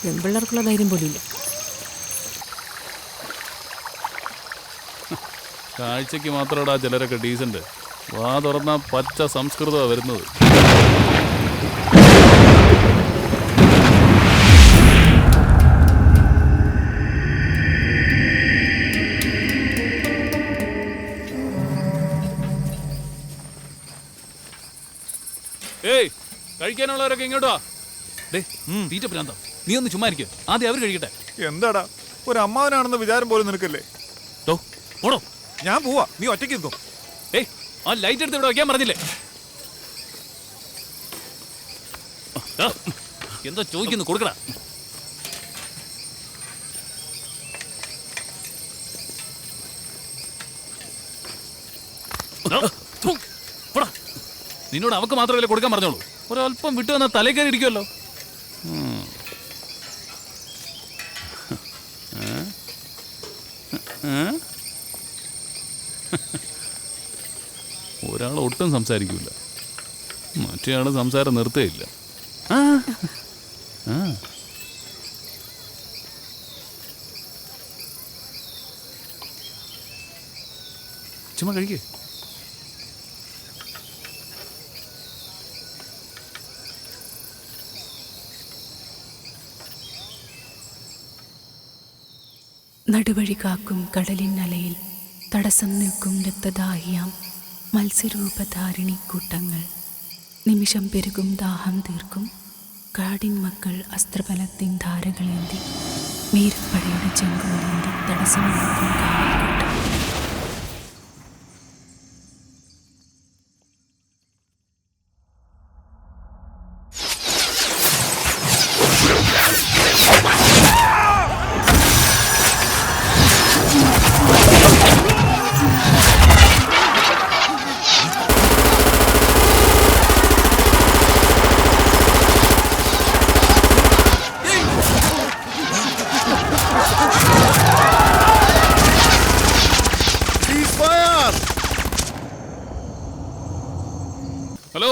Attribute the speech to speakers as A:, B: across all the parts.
A: പെൺപിള്ളേർക്കുള്ള ധൈര്യം പോലും ഇല്ല.
B: കാഴ്ചക്ക് മാത്രമടാ ചിലരൊക്കെ ഡീസന്റ്. വാ തുറന്ന പച്ച സംസ്കൃതമാണ് വരുന്നത്. ഏയ്, കഴിക്കാനുള്ളവരൊക്കെ ഇങ്ങോട്ടോ. തീറ്റ പ്രാന്തം, നീ ഒന്ന് ചുമ്മാ ഇരിക്കും. ആദ്യം അവർ കഴിക്കട്ടെ.
C: എന്താടാ, ഒരു അമ്മാവനാണെന്ന് വിചാരം പോലും നിനക്കല്ലേ?
B: ഓടോ,
C: ഞാൻ പോവാ, നീ ഒറ്റയ്ക്ക് നിൽക്കും.
B: ഏയ്, ആ ലൈറ്റ് എടുത്ത് ഇവിടെ വയ്ക്കാൻ പറഞ്ഞില്ലേ? എന്താ ചോദിക്കുന്നു, കൊടുക്കടാ. നിന്നോട് അവക്ക് മാത്രമല്ലേ കൊടുക്കാൻ പറഞ്ഞോളൂ. ഒരല്പം വിട്ടു വന്നാൽ തലേ കയറി ഇരിക്കുമല്ലോ. ഒരാൾ ഒട്ടും സംസാരിക്കൂല, മറ്റേയാള് സംസാരം നിർത്തേയില്ല. ചുമ്മാ കഴിക്കേ.
D: നടുവഴി കാക്കും കടലിൻ അലയിൽ തടസ്സം നിൽക്കും രക്തദാഹിയാം മത്സ്യരൂപധാരിണി കൂട്ടങ്ങൾ. നിമിഷം പെരുകും ദാഹം തീർക്കും കാടിൻ മക്കൾ അസ്ത്രബലത്തിൻ ധാരകളേന്തി വീരപ്പടയുടെ ചെങ്കോലേന്തി തടസ്സം നിൽക്കും കാവൽക്കൂട്ടം.
B: ഹലോ,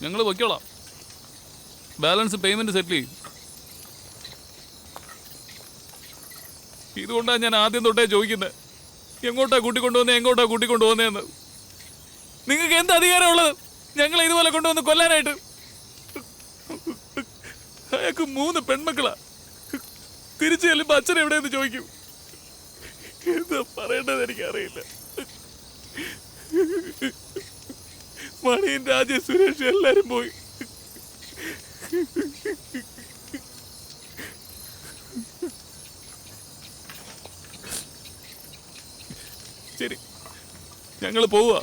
B: ഞങ്ങൾ വയ്ക്കോളാം. ബാലൻസ് പേയ്മെന്റ് സെറ്റിൽ ചെയ്യും. ഇതുകൊണ്ടാണ് ഞാൻ ആദ്യം തൊട്ടേ ചോദിക്കുന്നത്, എങ്ങോട്ടാ കൂട്ടിക്കൊണ്ടുവന്നതെന്ന്. നിങ്ങൾക്ക് എന്ത് അധികാരമുള്ളത് ഞങ്ങളെ ഇതുപോലെ കൊണ്ടുവന്ന് കൊല്ലാനായിട്ട്? അയാൾക്ക് 3 പെൺമക്കളാ. തിരിച്ചു ചെല്ലുമ്പോൾ അച്ഛൻ എവിടെയെന്ന് ചോദിക്കും. എന്താ പറയേണ്ടത് എനിക്കറിയില്ല. മണിയും രാജ സുരേഷ് എല്ലാരും പോയി. ശരി, ഞങ്ങൾ പോവുക.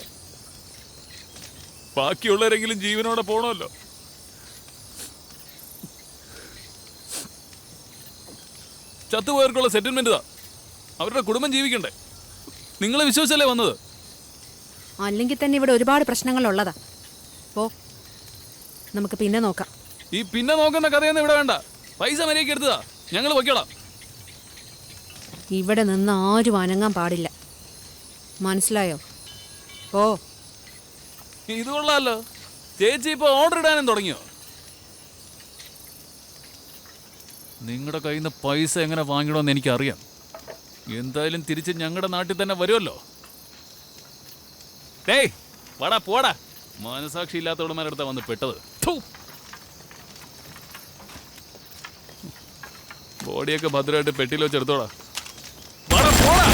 B: ബാക്കിയുള്ളവരെങ്കിലും ജീവനോടെ പോണമല്ലോ. ചത്തുപോയവർക്കുള്ള സെറ്റിൽമെന്റ് താ. അവരുടെ കുടുംബം ജീവിക്കണ്ടേ? നിങ്ങളെ വിശ്വസിച്ചല്ലേ വന്നത്?
A: അല്ലെങ്കിൽ തന്നെ ഇവിടെ ഒരുപാട് പ്രശ്നങ്ങളുള്ളതാ. പോ, നമുക്ക് പിന്നെ നോക്കാം.
B: ഈ പിന്നെ നോക്കുന്ന കഥയൊന്നും ഇവിടെ വേണ്ട. പൈസ മര്യാദയ്ക്ക് എടുത്തതാ, ഞങ്ങൾ വയ്ക്കോളാം.
A: ഇവിടെ നിന്ന് ആരും അനങ്ങാൻ പാടില്ല, മനസ്സിലായോ? ഓ,
B: ഇത് കൊള്ളാമല്ലോ. ചേച്ചി ഇപ്പൊ ഓർഡർ ഇടാനും തുടങ്ങിയോ? നിങ്ങളുടെ കയ്യിൽ നിന്ന് പൈസ എങ്ങനെ വാങ്ങിടണമെന്ന് എനിക്കറിയാം. എന്തായാലും തിരിച്ച് ഞങ്ങളുടെ നാട്ടിൽ തന്നെ വരുമല്ലോ. ഏയ്, വാടാ പോടാ. മനസാക്ഷി ഇല്ലാത്തവന്മാരടുത്താ വന്ന് പെട്ടത്. ബോഡിയൊക്കെ ഭദ്രമായിട്ട് പെട്ടിയിൽ വെച്ചെടുത്തോടാ. വാടാ പോടാ.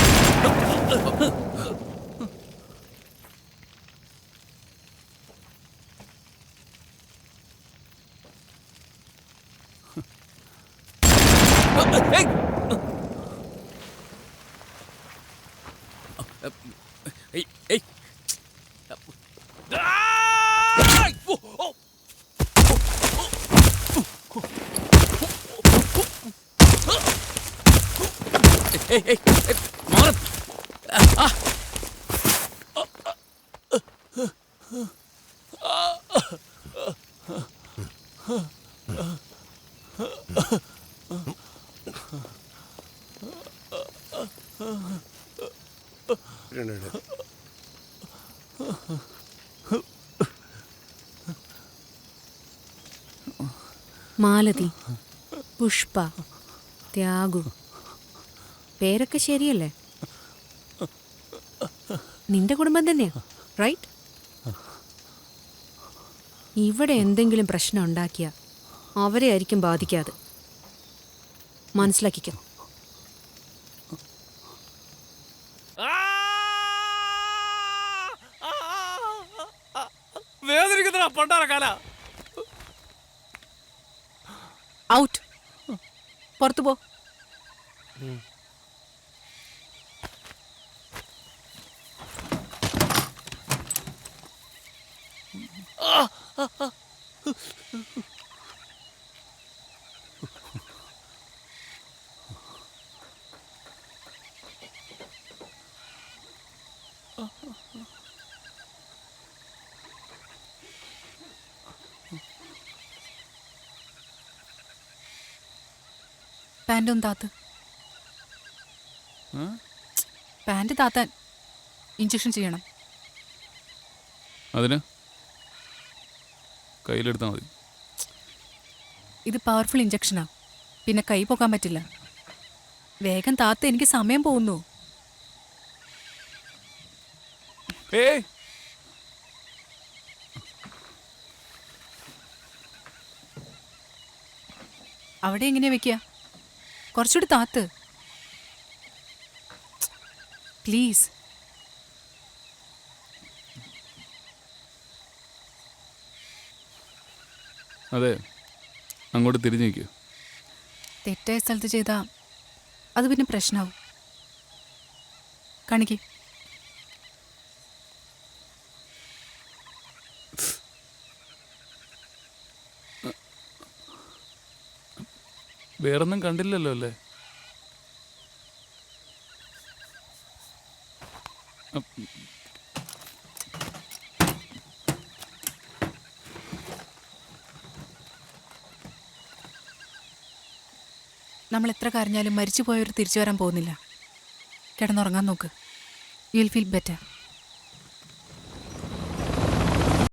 A: മാലതി, പുഷ്പ, ത്യാഗു. പേരൊക്കെ ശരിയല്ലേ? നിന്റെ കുടുംബം തന്നെയാ, റൈറ്റ്? ഇവിടെ എന്തെങ്കിലും പ്രശ്നം ഉണ്ടാക്കിയ അവരെ ആയിരിക്കും ബാധിക്കാതെ. മനസ്സിലാക്കിക്കോ.
B: വേദനിക്കുന്ന പണ്ടാര കാല.
A: ഔട്ട്. പുറത്തു പോ.
D: പാൻ്റ് ഒന്ന് താത്ത്. പാൻ്റ് താത്താൻ ഇഞ്ചക്ഷൻ ചെയ്യണം.
B: അതിന് കയ്യിലെടുത്താൽ മതി.
D: ഇത് പവർഫുൾ ഇഞ്ചക്ഷനാ, പിന്നെ കൈ പോകാൻ പറ്റില്ല. വേഗം താത്ത, എനിക്ക് സമയം പോകുന്നു.
B: ഏയ്
D: അവിടെ എങ്ങനെയാ വെക്കുക? കുറച്ചുകൂടി താത്ത് പ്ലീസ്.
B: അതെ, അങ്ങോട്ട് തിരിഞ്ഞു നിൽക്കൂ.
D: തെറ്റായ സ്ഥലത്ത് ചെയ്താൽ അത് പിന്നെ പ്രശ്നമാവും. കാണിക്ക്.
B: വേറൊന്നും കണ്ടില്ലല്ലോ അല്ലേ?
D: നമ്മൾ എത്ര കരഞ്ഞാലും മരിച്ചു പോയവർ തിരിച്ചു വരാൻ പോകുന്നില്ല. കിടന്നുറങ്ങാൻ നോക്ക്. You will feel better.